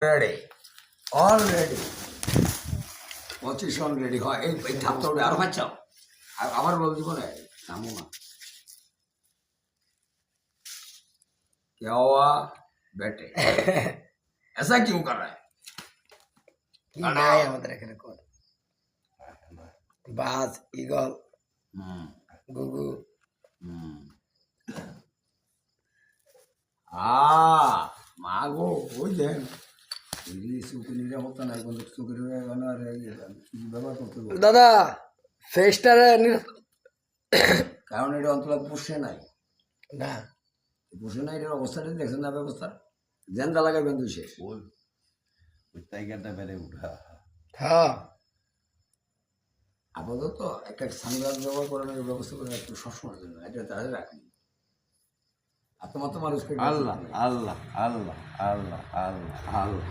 ready already 25 ready হয় এই থাপটা উঠে আরো খাচ্ছাও আবার বল দিব না নামো না क्या हुआ बेटे ऐसा क्यों कर रहा है কি নাই আমাদের এখানে কোন বাজ ঈগল গুগু মাগো বুঝলেন সুখী নিরাপত্তা নাই কিন্তু সুখী ব্যবহার করতে হবে দাদা ফেস্টারে কারণ এটা অন্তত পুষে নাই না পুষে নাই এটার অবস্থাটা দেখছেন না ব্যবস্থা জেন্দা লাগাবেন দুই শেষ ওই টাইগারটা বেড়ে উঠা হ্যাঁ আপাতত একটা সানগ্লাস ব্যবহার করানোর ব্যবস্থা করে একটু সবসময়ের জন্য এটা তাদের রাখুন আপনার মতো মানুষকে আল্লাহ আল্লাহ আল্লাহ আল্লাহ আল্লাহ আল্লাহ